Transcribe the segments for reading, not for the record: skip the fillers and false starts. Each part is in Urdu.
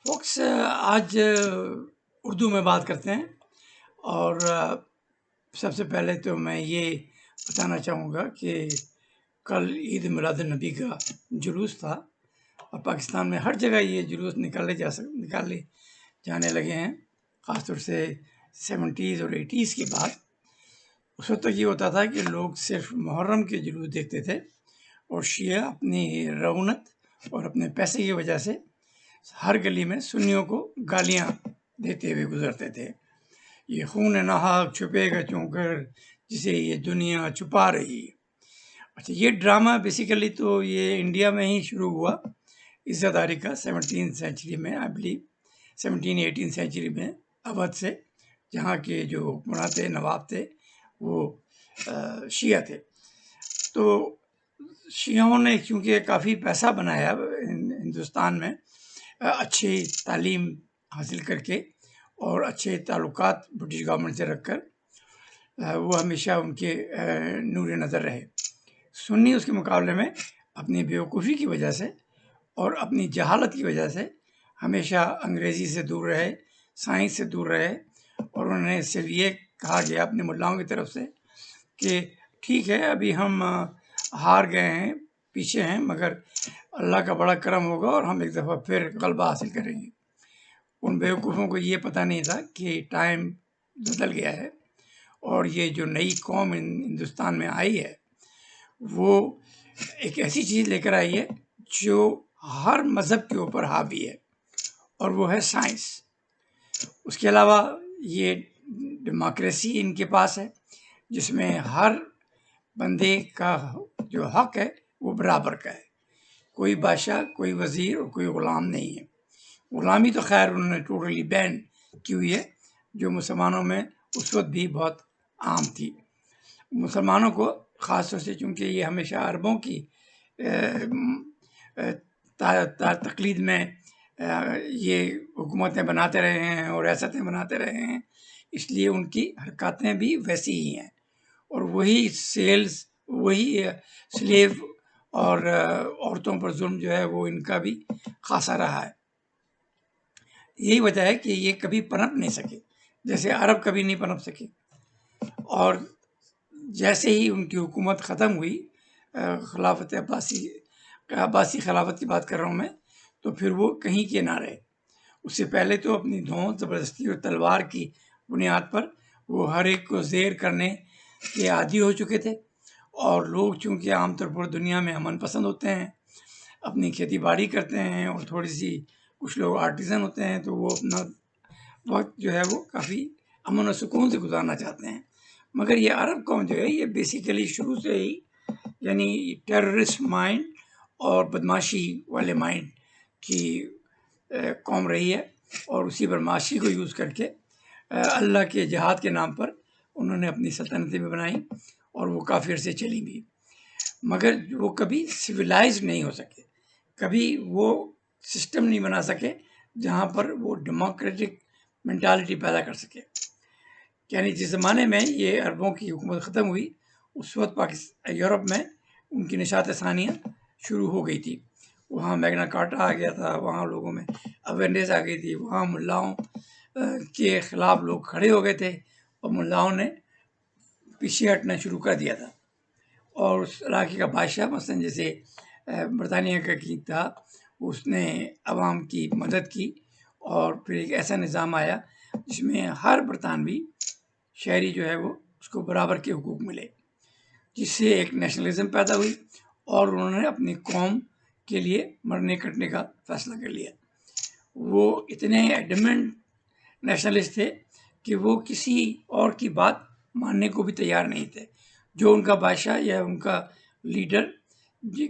فوکس آج اردو میں بات کرتے ہیں اور سب سے پہلے تو میں یہ بتانا چاہوں گا کہ کل عید میلاد النبی کا جلوس تھا اور پاکستان میں ہر جگہ یہ جلوس نکالے جانے لگے ہیں، خاص طور سے 70s اور 80s کے بعد۔ اس وقت تک یہ ہوتا تھا کہ لوگ صرف محرم کے جلوس دیکھتے تھے اور شیعہ اپنی رونق اور اپنے پیسے کی وجہ سے ہر گلی میں سنیوں کو گالیاں دیتے ہوئے گزرتے تھے۔ یہ خون ناحق چھپے گا چوں کر جسے یہ دنیا چھپا رہی۔ اچھا، یہ ڈرامہ بیسیکلی تو یہ انڈیا میں ہی شروع ہوا عزت داری کا 17 سینچری میں، آئی بلیو 17-18 سینچری میں اودھ سے، جہاں کے جو حکمراں تھے، نواب تھے، وہ شیعہ تھے۔ تو شیعوں نے چونکہ کافی پیسہ بنایا ہندوستان میں، اچھی تعلیم حاصل کر کے اور اچھے تعلقات برٹش گورنمنٹ سے رکھ کر، وہ ہمیشہ ان کے نور نظر رہے۔ سنی اس کے مقابلے میں اپنی بیوقوفی کی وجہ سے اور اپنی جہالت کی وجہ سے ہمیشہ انگریزی سے دور رہے، سائنس سے دور رہے، اور انہوں نے صرف یہ کہا گیا اپنے ملاؤں کی طرف سے کہ ٹھیک ہے، ابھی ہم ہار گئے ہیں، پیچھے ہیں، مگر اللہ کا بڑا کرم ہوگا اور ہم ایک دفعہ پھر غلبہ حاصل کریں گے۔ ان بیوقوفوں کو یہ پتہ نہیں تھا کہ ٹائم بدل گیا ہے اور یہ جو نئی قوم ہندوستان میں آئی ہے وہ ایک ایسی چیز لے کر آئی ہے جو ہر مذہب کے اوپر حاوی ہے، اور وہ ہے سائنس۔ اس کے علاوہ یہ ڈیموکریسی ان کے پاس ہے، جس میں ہر بندے کا جو حق ہے وہ برابر کا ہے، کوئی بادشاہ، کوئی وزیر اور کوئی غلام نہیں ہے۔ غلامی تو خیر انہوں نے ٹوٹلی بین کی ہوئی ہے، جو مسلمانوں میں اس وقت بھی بہت عام تھی۔ مسلمانوں کو خاص طور سے، چونکہ یہ ہمیشہ عربوں کی تقلید میں یہ حکومتیں بناتے رہے ہیں اور ریاستیں بناتے رہے ہیں، اس لیے ان کی حرکاتیں بھی ویسی ہی ہیں، اور وہی سیلز، وہی سلیو اور عورتوں پر ظلم جو ہے وہ ان کا بھی خاصا رہا ہے۔ یہی وجہ ہے کہ یہ کبھی پنپ نہیں سکے، جیسے عرب کبھی نہیں پنپ سکے۔ اور جیسے ہی ان کی حکومت ختم ہوئی، خلافت عباسی خلافت کی بات کر رہا ہوں میں، تو پھر وہ کہیں کے نہ رہے۔ اس سے پہلے تو اپنی دھون، زبردستی اور تلوار کی بنیاد پر وہ ہر ایک کو زیر کرنے کے عادی ہو چکے تھے، اور لوگ چونکہ عام طور پر دنیا میں امن پسند ہوتے ہیں، اپنی کھیتی باڑی کرتے ہیں، اور تھوڑی سی کچھ لوگ آرٹیزن ہوتے ہیں، تو وہ اپنا وقت جو ہے وہ کافی امن و سکون سے گزارنا چاہتے ہیں۔ مگر یہ عرب قوم جو ہے یہ بیسیکلی شروع سے ہی یعنی ٹیررسٹ مائنڈ اور بدماشی والے مائنڈ کی قوم رہی ہے، اور اسی بدماشی کو یوز کر کے اللہ کے جہاد کے نام پر انہوں نے اپنی سلطنتیں بھی بنائیں، اور وہ کافی عرصے چلی بھی، مگر وہ کبھی سویلائزڈ نہیں ہو سکے، کبھی وہ سسٹم نہیں بنا سکے جہاں پر وہ ڈیموکریٹک مینٹالٹی پیدا کر سکے۔ یعنی جس زمانے میں یہ عربوں کی حکومت ختم ہوئی، اس وقت یورپ میں ان کی نشاط ثانیہ شروع ہو گئی تھی۔ وہاں میگنا کارٹا آ گیا تھا، وہاں لوگوں میں اویئرنیس آ گئی تھی، وہاں ملاؤں کے خلاف لوگ کھڑے ہو گئے تھے، اور ملاؤں نے پیچھے ہٹنا شروع کر دیا تھا۔ اور اس علاقے کا بادشاہ مثلاً جیسے برطانیہ کا کی تھا، اس نے عوام کی مدد کی، اور پھر ایک ایسا نظام آیا جس میں ہر برطانوی شہری جو ہے وہ اس کو برابر کے حقوق ملے، جس سے ایک نیشنلزم پیدا ہوئی، اور انہوں نے اپنی قوم کے لیے مرنے کٹنے کا فیصلہ کر لیا۔ وہ اتنے ایڈمنٹ نیشنلسٹ تھے کہ وہ کسی اور کی بات ماننے کو بھی تیار نہیں تھے۔ جو ان کا بادشاہ یا ان کا لیڈر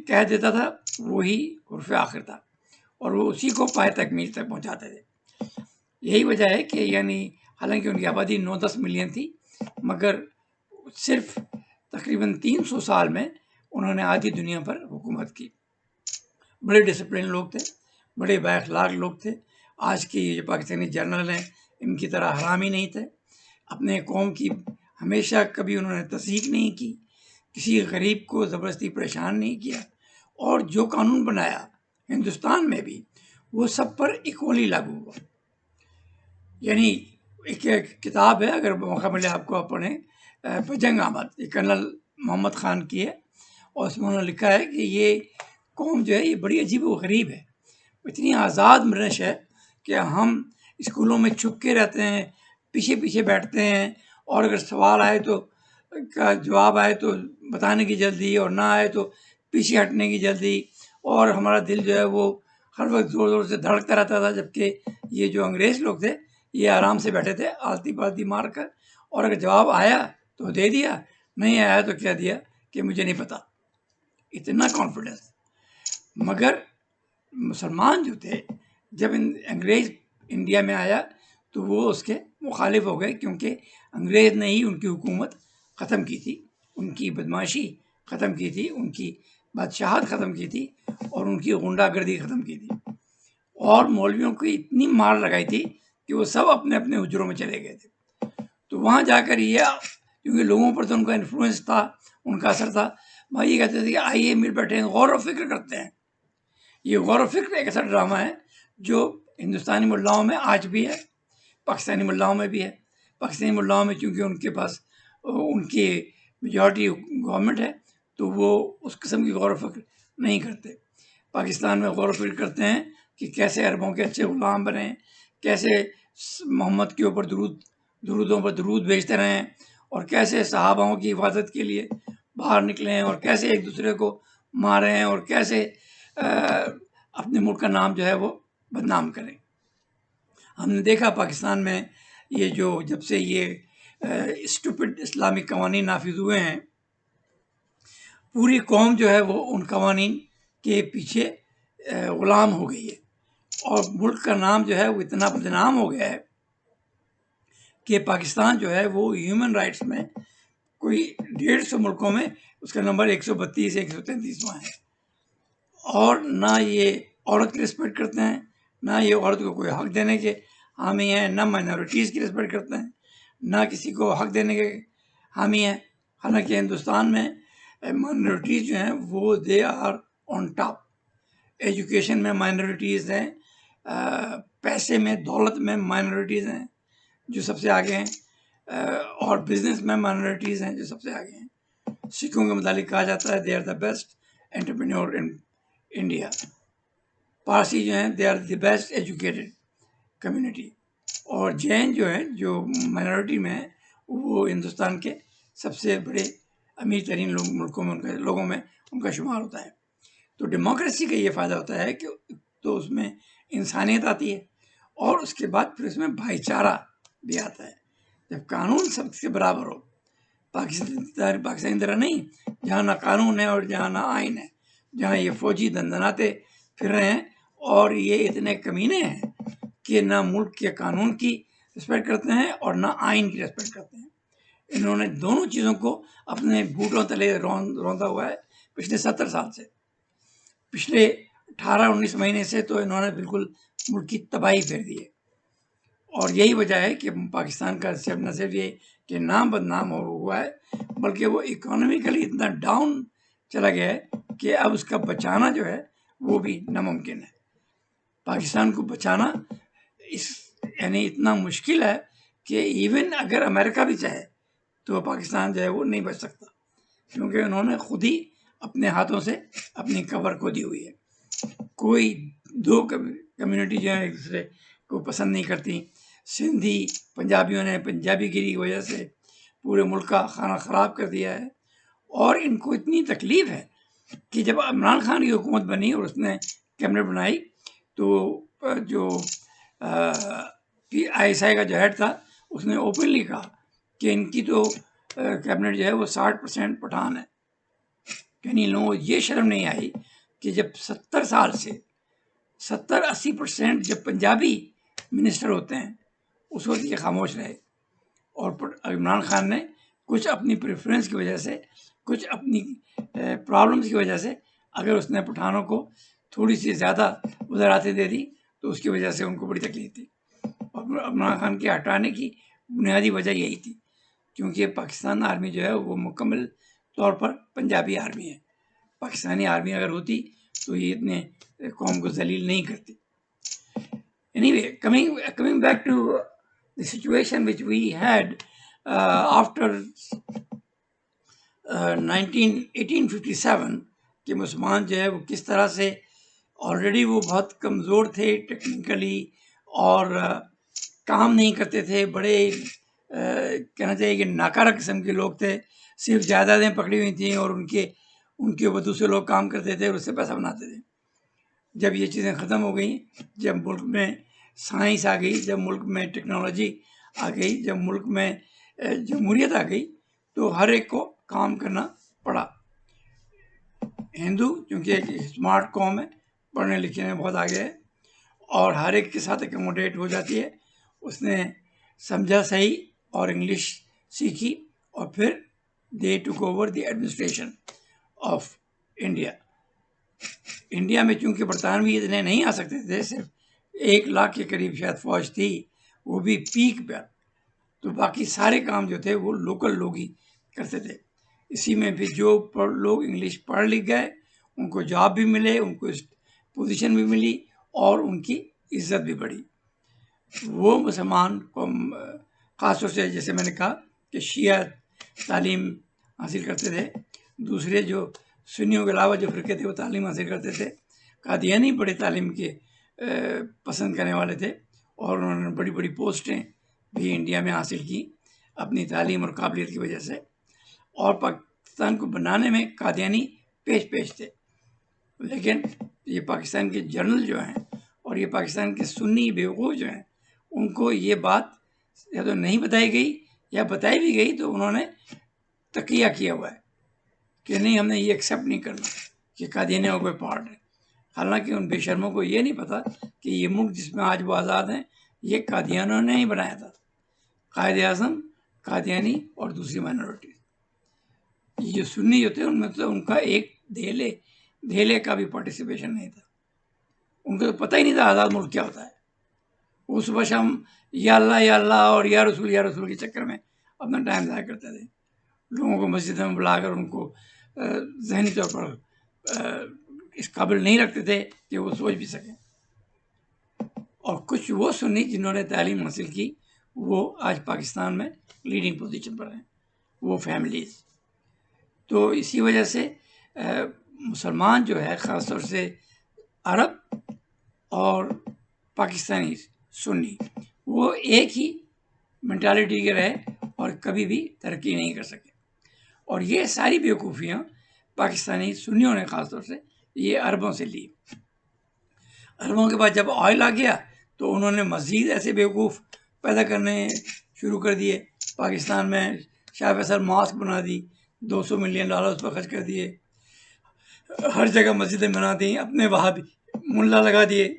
کہہ دیتا تھا وہی حرف آخر تھا، اور وہ اسی کو پائے تکمیل تک پہنچاتے تھے۔ یہی وجہ ہے کہ یعنی حالانکہ ان کی آبادی 9-10 ملین تھی، مگر صرف تقریباً 300 سال میں انہوں نے آدھی دنیا پر حکومت کی۔ بڑے ڈسپلن لوگ تھے، بڑے با اخلاق لوگ تھے۔ آج کے جو پاکستانی جنرل ہیں ان کی طرح حرامی نہیں تھے، اپنے قوم کی ہمیشہ کبھی انہوں نے تصدیق نہیں کی، کسی غریب کو زبردستی پریشان نہیں کیا، اور جو قانون بنایا ہندوستان میں بھی وہ سب پر ایکولی لاگو ہوا. یعنی ایک کتاب ہے، اگر موقع ملے آپ کو آپ پڑھیں، بجنگ آمد، یہ کرنل محمد خان کی ہے، اور اس میں انہوں نے لکھا ہے کہ یہ قوم جو ہے یہ بڑی عجیب و غریب ہے، اتنی آزاد مرش ہے کہ ہم اسکولوں میں چھپ کے رہتے ہیں، پیچھے پیچھے بیٹھتے ہیں، اور اگر سوال آئے تو کا جواب آئے تو بتانے کی جلدی، اور نہ آئے تو پیچھے ہٹنے کی جلدی، اور ہمارا دل جو ہے وہ ہر وقت زور زور سے دھڑکتا رہتا تھا، جبکہ یہ جو انگریز لوگ تھے یہ آرام سے بیٹھے تھے آلتی پالتی مار کر، اور اگر جواب آیا تو دے دیا، نہیں آیا تو کہہ دیا کہ مجھے نہیں پتا. اتنا کانفیڈنس. مگر مسلمان جو تھے، جب انگریز انڈیا میں آیا تو وہ اس کے مخالف ہو گئے، کیونکہ انگریز نے ہی ان کی حکومت ختم کی تھی، ان کی بدماشی ختم کی تھی، ان کی بادشاہت ختم کی تھی، اور ان کی غنڈہ گردی ختم کی تھی، اور مولویوں کو اتنی مار لگائی تھی کہ وہ سب اپنے اپنے حجروں میں چلے گئے تھے. تو وہاں جا کر یہ، کیونکہ لوگوں پر تو ان کا انفلوئنس تھا، ان کا اثر تھا، وہ یہ کہتے تھے کہ آئیے مل بیٹھے ہیں، غور و فکر کرتے ہیں. یہ غور و فکر ایک ایسا ڈرامہ ہے جو ہندوستانی ملاؤں میں آج بھی ہے، پاکستانی ملاؤں میں بھی ہے. پاکستانی ملاؤں میں چونکہ ان کے پاس ان کی میجورٹی گورنمنٹ ہے تو وہ اس قسم کی غور و فکر نہیں کرتے. پاکستان میں غور و فکر کرتے ہیں کہ کیسے عربوں کے اچھے غلام بنیں، کیسے محمد کے اوپر درودوں پر درود بھیجتے رہیں، اور کیسے صحاباؤں کی حفاظت کے لیے باہر نکلیں، اور کیسے ایک دوسرے کو ماریں، اور کیسے اپنے ملک کا نام جو ہے وہ بدنام کریں. ہم نے دیکھا پاکستان میں یہ جو جب سے یہ اسٹوپڈ اسلامک قوانین نافذ ہوئے ہیں، پوری قوم جو ہے وہ ان قوانین کے پیچھے غلام ہو گئی ہے، اور ملک کا نام جو ہے وہ اتنا بدنام ہو گیا ہے کہ پاکستان جو ہے وہ ہیومن رائٹس میں کوئی 150 ملکوں میں اس کا نمبر 132 133واں ہے. اور نہ یہ عورت کی رسپیکٹ کرتے ہیں، نہ یہ عورت کو کوئی حق دینے کے حامی ہیں، نہ مائنورٹیز کی رسپیکٹ کرتے ہیں، نہ کسی کو حق دینے کے حامی ہیں. حالانکہ ہندوستان میں مائنورٹیز جو ہیں وہ they are on top. Education میں مائنورٹیز ہیں، پیسے میں، دولت میں مائنورٹیز ہیں جو سب سے آگے ہیں، اور بزنس میں مائنورٹیز ہیں جو سب سے آگے ہیں. سکھوں کے متعلق کہا جاتا ہے they are the best entrepreneur in India. Parsi جو ہیں they are the best educated community. اور جین جو ہیں جو مائنورٹی میں ہیں وہ ہندوستان کے سب سے بڑے امیر ترین ملکوں میں لوگوں میں ان کا شمار ہوتا ہے. تو ڈیموکریسی کا یہ فائدہ ہوتا ہے کہ تو اس میں انسانیت آتی ہے، اور اس کے بعد پھر اس میں بھائی چارہ بھی آتا ہے. جب قانون سب سے برابر ہو، پاکستانی طرح نہیں جہاں نہ قانون ہے اور جہاں نہ آئین ہے، جہاں یہ فوجی دندناتے پھر رہے ہیں، اور یہ اتنے کمینے ہیں کہ نہ ملک کے قانون کی رسپیکٹ کرتے ہیں اور نہ آئین کی رسپیکٹ کرتے ہیں. انہوں نے دونوں چیزوں کو اپنے بوٹوں تلے روندا ہوا ہے پچھلے 70 سال سے. پچھلے 18-19 مہینے سے تو انہوں نے بالکل ملک کی تباہی پھیر دی ہے. اور یہی وجہ ہے کہ پاکستان کا نہ صرف یہ کہ نام بدنام ہوا ہے، بلکہ وہ اکانومیکلی اتنا ڈاؤن چلا گیا ہے کہ اب اس کا بچانا جو ہے وہ بھی ناممکن ہے. پاکستان کو بچانا یعنی اتنا مشکل ہے کہ ایون اگر امریکہ بھی چاہے تو پاکستان جو ہے وہ نہیں بچ سکتا، کیونکہ انہوں نے خود ہی اپنے ہاتھوں سے اپنی قبر کھودی ہوئی ہے. کوئی دو کمیونٹی جو ہے ایک دوسرے کو پسند نہیں کرتی. سندھی پنجابیوں نے پنجابی گیری کی وجہ سے پورے ملک کا کھانا خراب کر دیا ہے، اور ان کو اتنی تکلیف ہے کہ جب عمران خان کی حکومت بنی اور اس نے کیبنٹ بنائی تو جو ISI کا جو ہیڈ تھا اس نے اوپنلی کہا کہ ان کی تو کیبنٹ جو ہے وہ 60% پٹھان ہے. یعنی لوگوں کو یہ شرم نہیں آئی کہ جب 70 سال سے 70-80% جب پنجابی منسٹر ہوتے ہیں اس وقت یہ خاموش رہے. اور عمران خان نے کچھ اپنی پریفرنس کی وجہ سے، کچھ اپنی پرابلمس کی وجہ سے، اگر اس نے پٹھانوں کو تھوڑی سی زیادہ وزارتیں دے دی تو اس کی وجہ سے ان کو بڑی تکلیف تھی. اور عمران خان کے ہٹانے کی بنیادی وجہ یہی تھی، کیونکہ پاکستان آرمی جو ہے وہ مکمل طور پر پنجابی آرمی ہے. پاکستانی آرمی اگر ہوتی تو یہ اتنے قوم کو ذلیل نہیں کرتی. Anyway, coming back to the situation which we had after 1857 کہ مسلمان جو ہے وہ کس طرح سے آلریڈی وہ بہت کمزور تھے ٹیکنیکلی اور کام نہیں کرتے تھے، بڑے کہنا چاہیے کہ ناکارہ قسم کے لوگ تھے، صرف جائیدادیں پکڑی ہوئی تھیں اور ان کے اوپر دوسرے لوگ کام کرتے تھے اور اس سے پیسہ بناتے تھے۔ جب یہ چیزیں ختم ہو گئیں، جب ملک میں سائنس آ گئی، جب ملک میں ٹیکنالوجی آ گئی، جب ملک میں جمہوریت آ گئی، تو ہر ایک کو کام کرنا پڑا۔ ہندو چونکہ ایک اسمارٹ قوم ہے، پڑھنے لکھنے میں بہت آگے ہے اور ہر ایک کے ساتھ اکوموڈیٹ ہو جاتی ہے، اس نے سمجھا صحیح اور انگلش سیکھی اور پھر دے ٹوک over the administration of India. India میں چونکہ برطانوی اتنے نہیں آ سکتے تھے، صرف 1 لاکھ کے قریب شاید فوج تھی، وہ بھی پیک پر، تو باقی سارے کام جو تھے وہ لوکل لوگ ہی کرتے تھے۔ اسی میں بھی جو لوگ انگلش پڑھ لکھ گئے ان کو جاب بھی ملے، ان کو پوزیشن بھی ملی اور ان کی عزت بھی بڑھی۔ وہ مسلمان قوم خاص طور سے جیسے میں نے کہا کہ شیعہ تعلیم حاصل کرتے تھے، دوسرے جو سنیوں کے علاوہ جو فرقے تھے وہ تعلیم حاصل کرتے تھے، قادیانی بڑے تعلیم کے پسند کرنے والے تھے اور انہوں نے بڑی بڑی پوسٹیں بھی انڈیا میں حاصل کی اپنی تعلیم اور قابلیت کی وجہ سے، اور پاکستان کو بنانے میں قادیانی پیش تھے۔ لیکن یہ پاکستان کے جرنل جو ہیں اور یہ پاکستان کے سنی بیوقوف جو ہیں، ان کو یہ بات یا تو نہیں بتائی گئی یا بتائی بھی گئی تو انہوں نے تقیہ کیا ہوا ہے کہ نہیں، ہم نے یہ ایکسیپٹ نہیں کرنا کہ قادیانیوں کا کوئی پارٹ ہے۔ حالانکہ ان بے شرموں کو یہ نہیں پتا کہ یہ ملک جس میں آج وہ آزاد ہیں یہ قادیانیوں نے ہی بنایا تھا، قائد اعظم، قادیانی اور دوسری مائنورٹی۔ یہ سنی جو تھے ان میں تو ان کا ایک دھیلے کا بھی پارٹیسپیشن نہیں تھا، ان کو تو پتہ ہی نہیں تھا آزاد ملک کیا ہوتا ہے۔ وہ صبح شام یا اللہ اور یا رسول کے چکر میں اپنا ٹائم ضائع کرتے تھے، لوگوں کو مسجد میں بلا کر ان کو ذہنی طور پر اس قابل نہیں رکھتے تھے کہ وہ سوچ بھی سکیں۔ اور کچھ وہ سنی جنہوں نے تعلیم حاصل کی وہ آج پاکستان میں لیڈنگ پوزیشن پر ہیں، وہ فیملیز۔ تو اسی وجہ سے مسلمان جو ہے خاص طور سے عرب اور پاکستانی سنی وہ ایک ہی مینٹالٹی کے رہے اور کبھی بھی ترقی نہیں کر سکے۔ اور یہ ساری بیوقوفیاں پاکستانی سنیوں نے خاص طور سے یہ عربوں سے لی۔ عربوں کے بعد جب آئل آ گیا تو انہوں نے مزید ایسے بیوقوف پیدا کرنے شروع کر دیے۔ پاکستان میں شاہ فیصل ماسک بنا دی، $200 ملین اس پر خرچ کر دیے، ہر جگہ مسجدیں بنا دیں، اپنے وہاں بھی ملا لگا دیے۔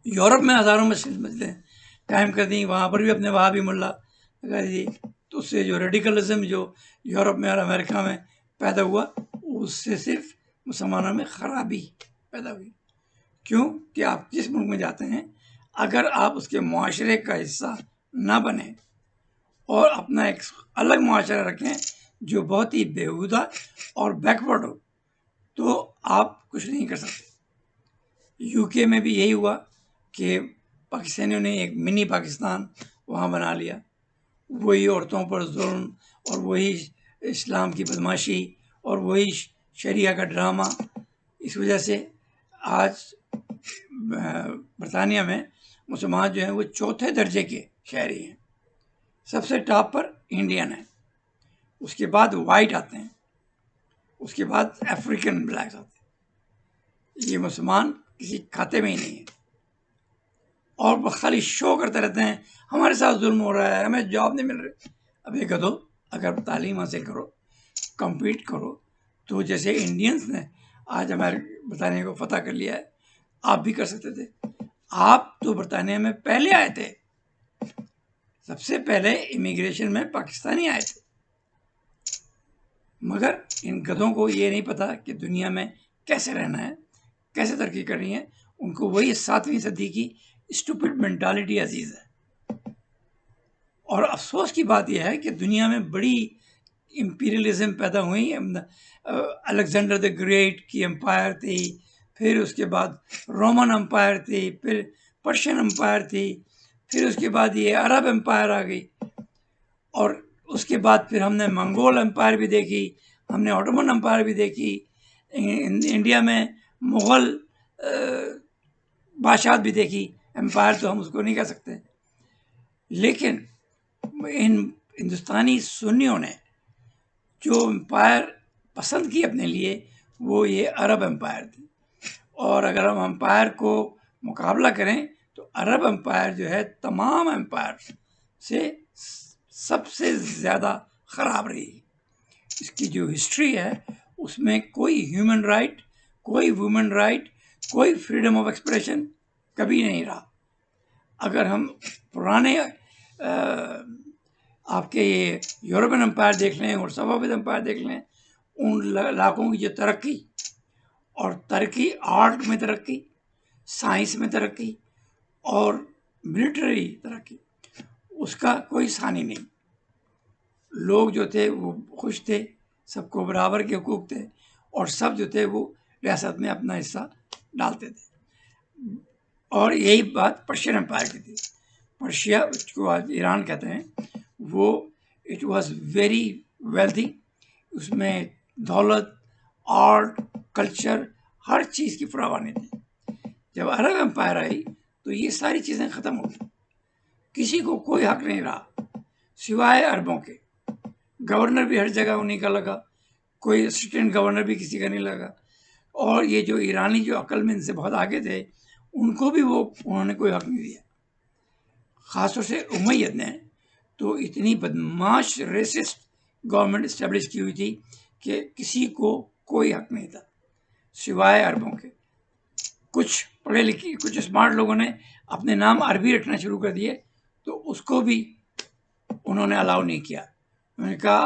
یورپ میں ہزاروں مسجدیں قائم کر دیں، وہاں پر بھی اپنے وہاں بھی ملا لگا دیے۔ تو اس سے جو ریڈیکلزم جو یورپ میں اور امریکہ میں پیدا ہوا اس سے صرف مسلمانوں میں خرابی پیدا ہوئی۔ کیوں کہ آپ جس ملک میں جاتے ہیں اگر آپ اس کے معاشرے کا حصہ نہ بنیں اور اپنا ایک الگ معاشرہ رکھیں جو بہت ہی بیہودہ اور بیکورڈ ہو تو آپ کچھ نہیں کر سکتے۔ یو کے میں بھی یہی ہوا کہ پاکستانیوں نے ایک منی پاکستان وہاں بنا لیا، وہی عورتوں پر ظلم اور وہی اسلام کی بدماشی اور وہی شریعہ کا ڈرامہ۔ اس وجہ سے آج برطانیہ میں مسلمان جو ہیں وہ 4تھے درجے کے شہری ہیں، سب سے ٹاپ پر انڈین ہیں، اس کے بعد وائٹ آتے ہیں، اس کے بعد افریقن بلیکس آتے ہیں۔ یہ مسلمان کسی کھاتے میں ہی نہیں ہیں اور خالی شو کرتے رہتے ہیں ہمارے ساتھ ظلم ہو رہا ہے، ہمیں جاب نہیں مل رہی۔ اب یہ گدھو، اگر تعلیم حاصل کرو، کمپیٹ کرو، تو جیسے انڈینز نے آج ہمارے برطانیہ کو فتح کر لیا ہے آپ بھی کر سکتے تھے۔ آپ تو برطانیہ میں پہلے آئے تھے، سب سے پہلے امیگریشن میں پاکستانی آئے تھے، مگر ان گدھوں کو یہ نہیں پتا کہ دنیا میں کیسے رہنا ہے، کیسے ترقی کرنی ہے۔ ان کو وہی 7ویں صدی کی اسٹوپڈ مینٹالٹی عزیز ہے۔ اور افسوس کی بات یہ ہے کہ دنیا میں بڑی امپیریلزم پیدا ہوئی، الیگزینڈر دی گریٹ کی امپائر تھی، پھر اس کے بعد رومن امپائر تھی، پھر پرشین امپائر تھی، پھر اس کے بعد یہ عرب امپائر آ گئی، اور اس کے بعد پھر ہم نے منگول امپائر بھی دیکھی، ہم نے آٹومن امپائر بھی دیکھی، انڈیا میں مغل بادشاہت بھی دیکھی، امپائر تو ہم اس کو نہیں کہہ سکتے، لیکن ان ہندوستانی سنیوں نے جو امپائر پسند کی اپنے لیے وہ یہ عرب امپائر تھی، اور اگر ہم امپائر کو مقابلہ کریں تو عرب امپائر جو ہے تمام امپائر سے سب سے زیادہ خراب رہی۔ اس کی جو ہسٹری ہے اس میں کوئی ہیومن رائٹ، کوئی وومن رائٹ، کوئی فریڈم آف ایکسپریشن کبھی نہیں رہا۔ اگر ہم پرانے آپ کے یہ یورپین امپائر دیکھ لیں اور صفوی امپائر دیکھ لیں، ان علاقوں کی جو ترقی، اور ترقی آرٹ میں ترقی، سائنس میں ترقی اور ملٹری ترقی، اس کا کوئی ثانی نہیں۔ لوگ جو تھے وہ خوش تھے، سب کو برابر کے حقوق تھے، اور سب جو تھے وہ ریاست میں اپنا حصہ ڈالتے تھے۔ اور یہی بات پرشین امپائر کی تھی۔ پرشیا کو آج ایران کہتے ہیں، وہ اٹ واز ویری ویلتھی، اس میں دولت، آرٹ، کلچر، ہر چیز کی فراوانی تھی۔ جب عرب امپائر آئی تو یہ ساری چیزیں ختم ہو گئی، کسی کو کوئی حق نہیں رہا سوائے عربوں کے۔ گورنر بھی ہر جگہ انہیں کا لگا، کوئی اسسٹنٹ گورنر بھی کسی کا نہیں لگا، اور یہ جو ایرانی جو عقل میں ان سے بہت آگے تھے ان کو بھی انہوں نے کوئی حق نہیں دیا۔ خاص طور سے امید نے تو اتنی بدماش ریسسٹ گورنمنٹ اسٹیبلش کی ہوئی تھی کہ کسی کو کوئی حق نہیں تھا سوائے عربوں کے۔ کچھ پڑھے لکھے، کچھ اسمارٹ لوگوں نے اپنے نام عربی رکھنا شروع کر دیے تو اس کو بھی انہوں نے الاؤ نہیں کیا۔ انہوں نے کہا،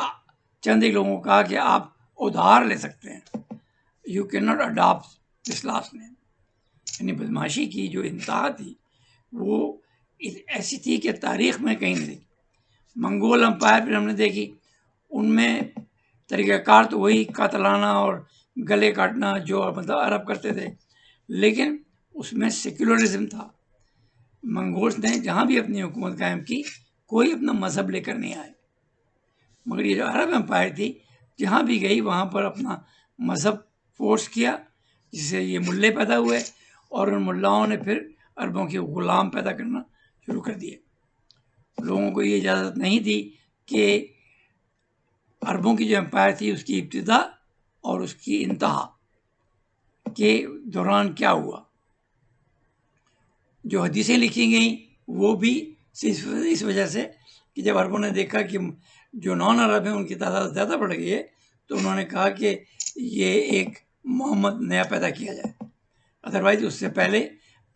چند ایک لوگوں کو کہا کہ آپ ادھار لے سکتے ہیں، you can not adopt this last name. یعنی بدماشی کی جو انتہا تھی وہ ایسی تھی کہ تاریخ میں کہیں نہیں دیکھی۔ منگول امپائر پھر ہم نے دیکھی، ان میں طریقہ کار تو وہی قاتلانہ اور گلے کاٹنا جو مطلب عرب کرتے تھے، لیکن اس میں سیکولرزم تھا۔ منگولز نے جہاں بھی اپنی حکومت قائم کی کوئی اپنا مذہب لے کر نہیں آئے، مگر یہ جو عرب امپائر تھی جہاں بھی گئی وہاں پر اپنا مذہب فورس کیا، جس سے یہ ملے پیدا ہوئے، اور ان ملاؤں نے پھر عربوں کے غلام پیدا کرنا شروع کر دیے۔ لوگوں کو یہ اجازت نہیں دی کہ عربوں کی جو امپائر تھی اس کی ابتدا اور اس کی انتہا کے دوران کیا ہوا۔ جو حدیثیں لکھی گئیں وہ بھی اس وجہ سے کہ جب عربوں نے دیکھا کہ جو نان عرب ہیں ان کی تعداد زیادہ بڑھ گئی ہے تو انہوں نے کہا کہ یہ ایک محمد نیا پیدا کیا جائے، ادروائز اس سے پہلے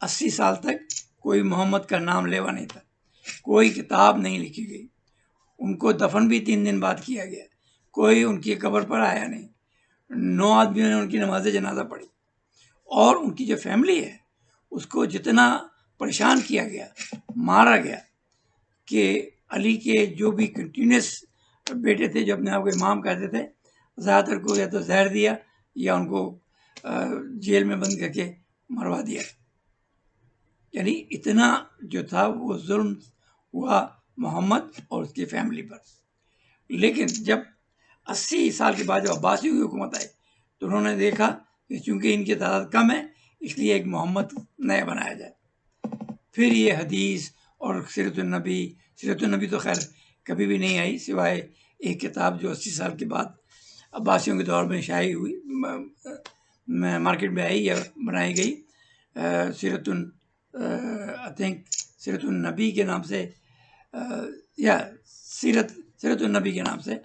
80 سال تک کوئی محمد کا نام لیوا نہیں تھا، کوئی کتاب نہیں لکھی گئی، ان کو دفن بھی 3 دن بعد کیا گیا، کوئی ان کی قبر پر آیا نہیں، 9 آدمیوں نے ان کی نماز جنازہ پڑھی، اور ان کی جو فیملی ہے اس کو جتنا پریشان کیا گیا، مارا گیا، کہ علی کے جو بھی کنٹینیوس بیٹے تھے جو اپنے آپ کو امام کہتے تھے، زیادہ تر کو یا تو زہر دیا یا ان کو جیل میں بند کر کے مروا دیا۔ یعنی اتنا جو تھا وہ ظلم ہوا محمد اور اس کی فیملی پر۔ لیکن جب 80 سال کے بعد جب عباسیوں کی حکومت آئی تو انہوں نے دیکھا کہ چونکہ ان کی تعداد کم ہے اس لیے ایک محمد نیا بنایا جائے۔ پھر یہ حدیث اور سیرت النبی تو خیر کبھی بھی نہیں آئی سوائے ایک کتاب جو 80 سال کے بعد عباسیوں کے دور میں شائع ہوئی، مارکیٹ میں آئی یا بنائی گئی، سیرت النبی کے نام سے، یا سیرت النبی کے نام سے،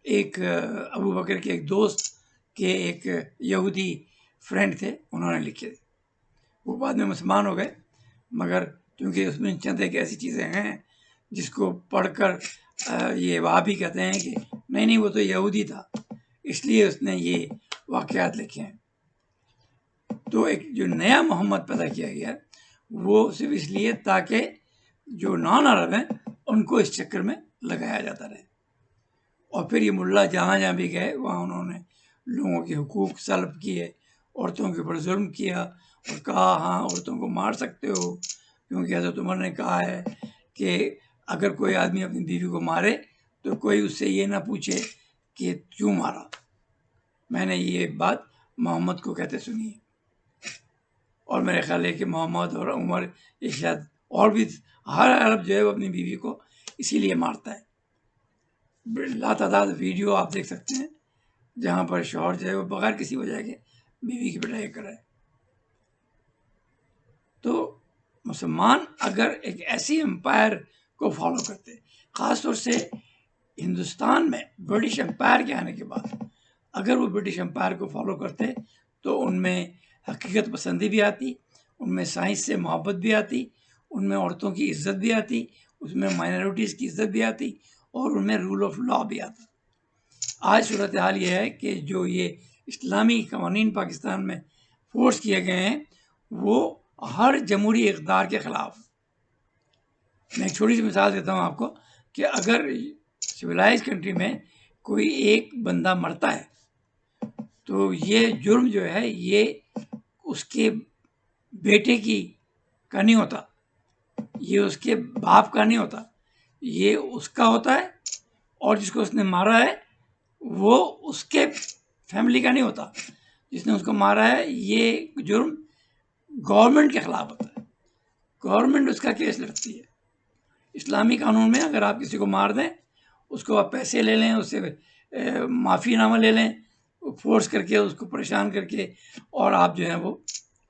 ایک ابو بکر کے ایک دوست کے ایک یہودی فرینڈ تھے، انہوں نے لکھے تھے۔ وہ بعد میں مسلمان ہو گئے، مگر کیونکہ اس میں چند ایک ایسی چیزیں ہیں جس کو پڑھ کر یہ وہابی کہتے ہیں کہ نہیں وہ تو یہودی تھا اس لیے اس نے یہ واقعات لکھے ہیں۔ تو ایک جو نیا محمد پیدا کیا گیا وہ صرف اس لیے تاکہ جو نان عرب ہیں ان کو اس چکر میں لگایا جاتا رہے، اور پھر یہ ملا جہاں جہاں بھی گئے وہاں انہوں نے لوگوں کے حقوق سلب کیے عورتوں کے اوپر ظلم کیا اور کہا ہاں عورتوں کو مار سکتے ہو، کیونکہ حضرت عمر نے کہا ہے کہ اگر کوئی آدمی اپنی بیوی کو مارے تو کوئی اس سے یہ نہ پوچھے کہ کیوں مارا۔ میں نے یہ بات محمد کو کہتے سنی ہے، اور میرے خیال ہے کہ محمد اور عمر یہ شاید اور بھی ہر عرب جو ہے وہ اپنی بیوی کو اسی لیے مارتا ہے۔ لاتعداد ویڈیو آپ دیکھ سکتے ہیں جہاں پر شوہر جو ہے وہ بغیر کسی وجہ کے بیوی کی پٹائی کرے۔ تو مسلمان اگر ایک ایسی امپائر کو فالو کرتے، خاص طور سے ہندوستان میں برٹش امپائر کے آنے کے بعد اگر وہ برٹش امپائر کو فالو کرتے تو ان میں حقیقت پسندی بھی آتی، ان میں سائنس سے محبت بھی آتی، ان میں عورتوں کی عزت بھی آتی، اس میں مائنورٹیز کی عزت بھی آتی، اور ان میں رول آف لا بھی آتا۔ آج صورتحال یہ ہے کہ جو یہ اسلامی قوانین پاکستان میں فورس کیے گئے ہیں وہ ہر جمہوری اقدار کے خلاف۔ میں ایک چھوٹی سی مثال دیتا ہوں آپ کو کہ اگر سویلائز کنٹری میں کوئی ایک بندہ مرتا ہے تو یہ جرم جو ہے یہ اس کے بیٹے کا نہیں ہوتا، یہ اس کے باپ کا نہیں ہوتا، یہ اس کا ہوتا ہے، اور جس کو اس نے مارا ہے وہ اس کے فیملی کا نہیں ہوتا۔ جس نے اس کو مارا ہے یہ جرم گورنمنٹ کے خلاف ہوتا ہے، گورنمنٹ اس کا کیس لڑتی ہے۔ اسلامی قانون میں اگر آپ کسی کو مار دیں، اس کو آپ پیسے لے لیں، اس سے معافی نامہ لے لیں فورس کر کے، اس کو پریشان کر کے، اور آپ جو ہیں وہ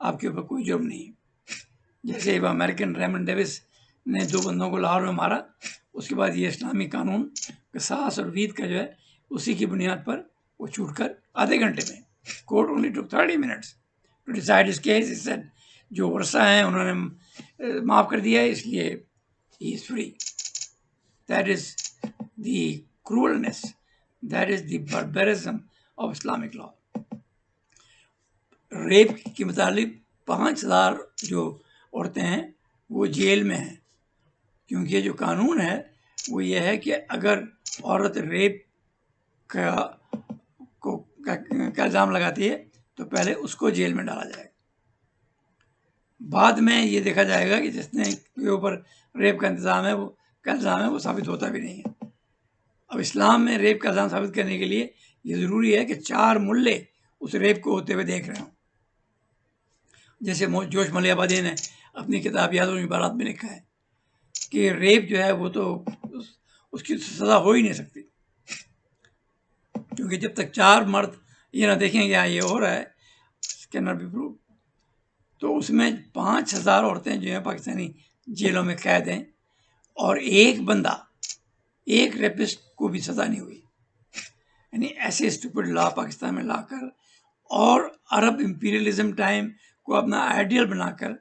آپ کے اوپر کوئی جرم نہیں ہے۔ جیسے امریکن ریمنڈ ڈیوس نے 2 بندوں کو لاہور میں مارا، اس کے بعد یہ اسلامی قانون قصاص اور وید کا جو ہے اسی کی بنیاد پر وہ چھوٹ کر آدھے گھنٹے میں court only took 30 minutes to decide اس کیس۔ اس سے جو ورثہ ہیں انہوں نے معاف کر دیا ہے، اس لیے ہی is free. That is the cruelness, that is the barbarism of Islamic law۔ Rape کے متعلق 5000 جو عورتیں ہیں وہ جیل میں ہیں، کیونکہ جو قانون ہے وہ یہ ہے کہ اگر عورت ریپ کا الزام لگاتی ہے تو پہلے اس کو جیل میں ڈالا جائے گا، بعد میں یہ دیکھا جائے گا کہ جس نے کے اوپر ریپ کا الزام ہے وہ ثابت ہوتا بھی نہیں ہے۔ اب اسلام میں ریپ کا الزام ثابت کرنے کے لیے یہ ضروری ہے کہ 4 ملے اس ریپ کو ہوتے ہوئے دیکھ رہے ہوں۔ جیسے جوش ملیح آبادی نے اپنی کتاب یاد العبارات میں لکھا ہے کہ ریپ جو ہے وہ تو اس کی سزا ہو ہی نہیں سکتی، کیونکہ جب تک 4 مرد یہ نہ دیکھیں گے یہ ہو رہا ہے cannot be proved۔ تو اس میں 5000 عورتیں جو ہیں پاکستانی جیلوں میں قید ہیں، اور ایک بندہ، ایک ریپسٹ کو بھی سزا نہیں ہوئی۔ یعنی ایسے اسٹوپڈ لا پاکستان میں لا کر اور عرب امپیریلزم ٹائم کو اپنا آئیڈیل بنا کر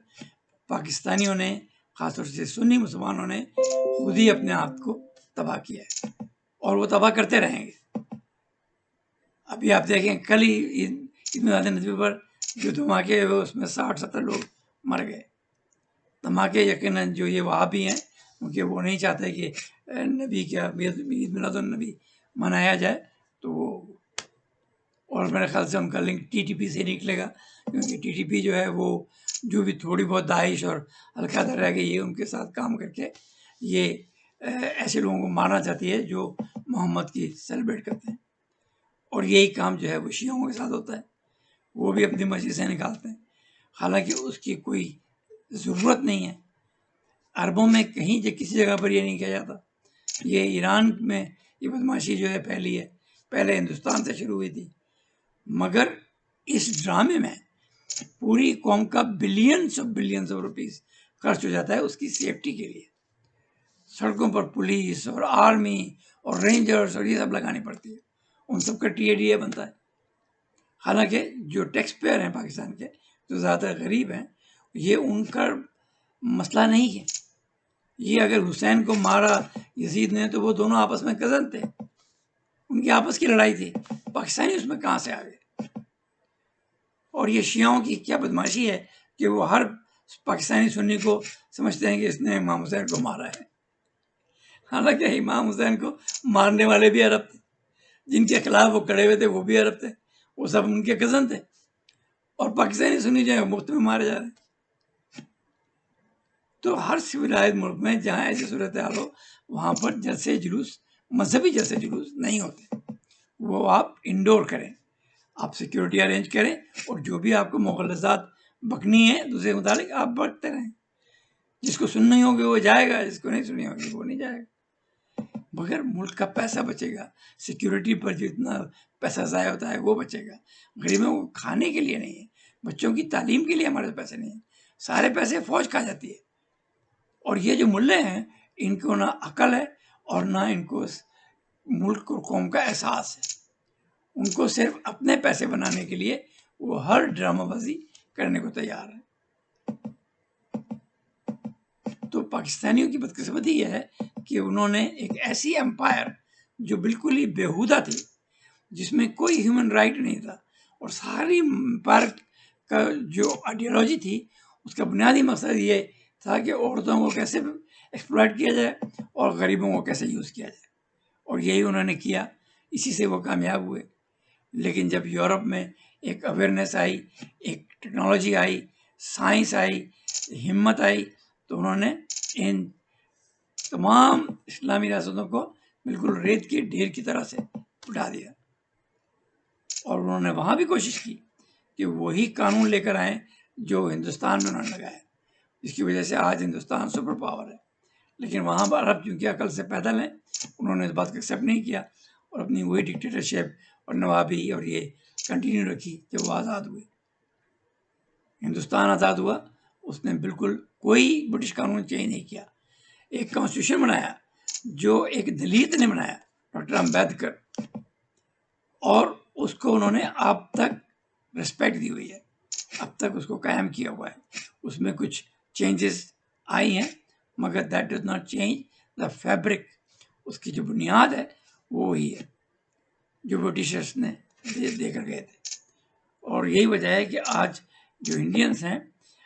پاکستانیوں نے، خاص طور سے سنی مسلمانوں نے، خود ہی اپنے آپ کو تباہ کیا ہے، اور وہ تباہ کرتے رہیں گے۔ ابھی آپ دیکھیں کل ہی عید میلاد نبی پر جو دھماکے ہوئے اس میں 60-70 لوگ مر گئے۔ دھماکے یقیناً جو یہ وہابی ہیں کیونکہ وہ نہیں چاہتے کہ نبی کا عید میلاد النبی منایا جائے، تو وہ، اور میرے خیال سے ان کا لنک TTP سے نکلے گا، کیونکہ TTP جو ہے وہ جو بھی تھوڑی بہت داعش اور القاعدہ رہ گئی ہے ان کے ساتھ کام کر کے یہ ایسے لوگوں کو مارنا چاہتی ہے جو محمد کی سیلیبریٹ کرتے ہیں، اور یہی کام جو ہے وہ شیعوں کے ساتھ ہوتا ہے، وہ بھی اپنی مسجد سے نکالتے ہیں، حالانکہ اس کی کوئی ضرورت نہیں ہے۔ عربوں میں کہیں کسی جگہ پر یہ نہیں کیا جاتا۔ یہ ایران میں یہ بدماشی جو ہے پھیلی ہے، پہلے ہندوستان سے شروع ہوئی تھی، مگر اس ڈرامے میں پوری قوم کا بلینس آف روپیز خرچ ہو جاتا ہے اس کی سیفٹی کے لیے۔ سڑکوں پر پولیس اور آرمی اور رینجرز اور یہ سب لگانی پڑتی ہے، ان سب کا TADA بنتا ہے۔ حالانکہ جو ٹیکس پیئر ہیں پاکستان کے، جو زیادہ غریب ہیں، یہ ان کا مسئلہ نہیں ہے۔ یہ اگر حسین کو مارا یزید نے تو وہ دونوں آپس میں کزن تھے، ان کی آپس کی لڑائی تھی، پاکستانی اس میں کہاں سے آ گئے؟ اور یہ شیعوں کی کیا بدماشی ہے کہ وہ ہر پاکستانی سنی کو سمجھتے ہیں کہ اس نے امام حسین کو مارا ہے، حالانکہ امام حسین کو مارنے والے بھی عرب تھے، جن کے خلاف وہ کھڑے ہوئے تھے وہ بھی عرب تھے، وہ سب ان کے کزن تھے۔ اور پاکستانی سنی جو ہے مفت میں مارے جا رہے ہیں. تو ہر سویلائز ملک میں جہاں ایسی صورتحال ہو وہاں پر جلسے جلوس، مذہبی جلسے جلوس نہیں ہوتے. وہ آپ انڈور کریں، آپ سیکیورٹی ارینج کریں، اور جو بھی آپ کو مغلظات بکنی ہے دوسرے متعلق آپ بکتے رہیں. جس کو سننی ہوگی وہ جائے گا، جس کو نہیں سننی ہوگی وہ نہیں جائے گا. مگر ملک کا پیسہ بچے گا، سیکیورٹی پر جتنا پیسہ ضائع ہوتا ہے وہ بچے گا. غریبوں کو کھانے کے لیے نہیں ہے، بچوں کی تعلیم کے لیے ہمارے پیسے نہیں ہیں. سارے پیسے فوج کھا جاتی ہے. اور یہ جو ملے ہیں ان کو نہ عقل ہے اور نہ ان کو ملک اور قوم کا احساس ہے. ان کو صرف اپنے پیسے بنانے کے لیے وہ ہر ڈرامہ بازی کرنے کو تیار ہے. تو پاکستانیوں کی بدقسمتی یہ ہے کہ انہوں نے ایک ایسی امپائر جو بالکل ہی بیہودہ تھی، جس میں کوئی ہیومن رائٹ نہیں تھا، اور ساری امپائر کا جو آئیڈیالوجی تھی اس کا بنیادی مقصد یہ تھا کہ عورتوں کو کیسے ایکسپلائٹ کیا جائے اور غریبوں کو کیسے یوز کیا جائے. اور یہی انہوں نے کیا، اسی سے وہ کامیاب ہوئے. لیکن جب یورپ میں ایک اویئرنیس آئی، ایک ٹیکنالوجی آئی، سائنس آئی، ہمت آئی، تو انہوں نے ان تمام اسلامی ریاستوں کو بالکل ریت کے ڈھیر کی طرح سے اٹھا دیا. اور انہوں نے وہاں بھی کوشش کی کہ وہی قانون لے کر آئیں جو ہندوستان میں انہوں نے لگایا، جس کی وجہ سے آج ہندوستان سپر پاور ہے. لیکن وہاں پر عرب چونکہ عقل سے پیدل ہیں، انہوں نے اس بات کو ایکسیپٹ نہیں کیا اور اپنی وہی ڈکٹیٹرشپ اور نوابی اور یہ کنٹینیو رکھی کہ وہ آزاد ہوئے. ہندوستان آزاد ہوا، اس نے بالکل کوئی برٹش قانون چینج نہیں کیا. ایک کانسٹیٹیوشن بنایا جو ایک دلت نے بنایا، ڈاکٹر امبیڈکر، اور اس کو انہوں نے اب تک ریسپیکٹ دی ہوئی ہے، اب تک اس کو قائم کیا ہوا ہے. اس میں کچھ چینجز آئی ہیں مگر that does not change the fabric. اس کی جو بنیاد ہے وہ وہی ہے جو برٹشرس نے دے کر گئے تھے. اور یہی وجہ ہے کہ آج جو انڈینس ہیں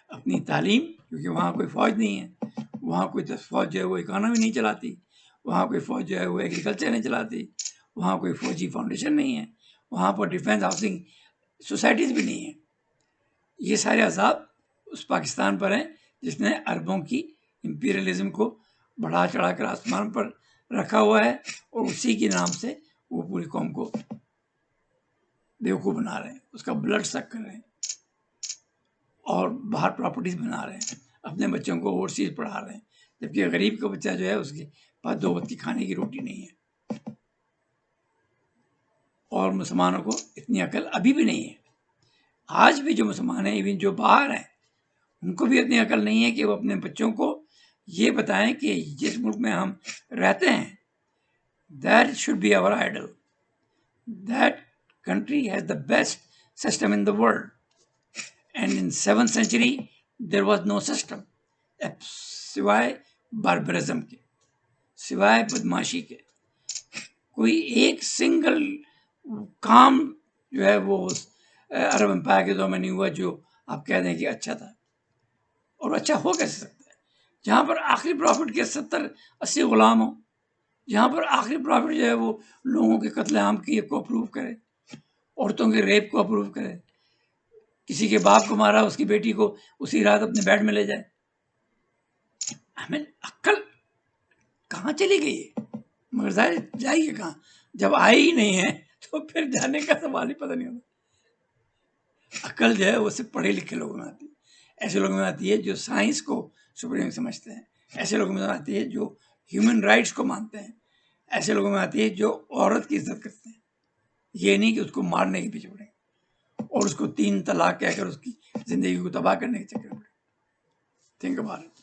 اپنی تعلیم، کیونکہ وہاں کوئی فوج نہیں ہے، وہاں کوئی فوج جو ہے وہ اکانومی نہیں چلاتی، وہاں کوئی فوج جو ہے وہ ایگریکلچر نہیں چلاتی، وہاں کوئی فوجی فاؤنڈیشن نہیں ہے، وہاں پر ڈیفینس ہاؤسنگ سوسائٹیز بھی نہیں ہیں. یہ سارے عذاب اس پاکستان پر ہیں جس نے عربوں کی امپیریلزم کو بڑھا چڑھا کر آسمان پر رکھا ہوا ہے، اور اسی کے نام سے وہ پوری قوم کو بیوقوف بنا رہے ہیں، اس کا بلڈ سک کر رہے ہیں، اور باہر پراپرٹیز بنا رہے ہیں، اپنے بچوں کو اوورسیز پڑھا رہے ہیں، جبکہ غریب کا بچہ جو ہے اس کے پاس 2 وقت کی کھانے کی روٹی نہیں ہے. اور مسلمانوں کو اتنی عقل ابھی بھی نہیں ہے. آج بھی جو مسلمان ہیں، ایون جو باہر ہیں، ان کو بھی اتنی عقل نہیں ہے کہ وہ اپنے بچوں کو یہ بتائیں کہ جس ملک میں ہم رہتے ہیں that should be our idol. That country has the best system in the world. And in 7th century there was no system سوائے باربرزم کے، سوائے بدماشی کے. کوئی ایک سنگل کام جو ہے وہ عرب امپائر کے دور میں نہیں ہوا جو آپ کہہ دیں کہ اچھا تھا. اور اچھا ہو کیسے سکتا ہے جہاں پر آخری پرافٹ کے 70-80 غلام ہوں، جہاں پر آخری پرافٹ جو ہے وہ لوگوں کے قتل عام کی کو اپروو کرے، عورتوں کے ریپ کو اپروو کرے، کسی کے باپ کو مارا اس کی بیٹی کو اسی رات اپنے بیڈ میں لے جائے. ہمیں عقل کہاں چلی گئی ہے؟ مگر ظاہر جائیے کہاں جب آئی ہی نہیں ہے تو پھر جانے کا سوال ہی پتہ نہیں ہوتا. عقل جو ہے وہ صرف پڑھے لکھے لوگوں میں آتی ہے، ایسے لوگوں میں آتی ہے جو سائنس کو سپریم سمجھتے ہیں، ایسے لوگوں میں آتی ہے جو ہیومن رائٹس کو مانتے ہیں، ایسے لوگوں میں آتی ہے جو عورت کی عزت کرتے ہیں. یہ نہیں کہ اس کو مارنے کے پیچھے پڑے اور اس کو 3 طلاق کہہ کر اس کی زندگی کو تباہ کرنے کے چکر میں پڑے. Think about it.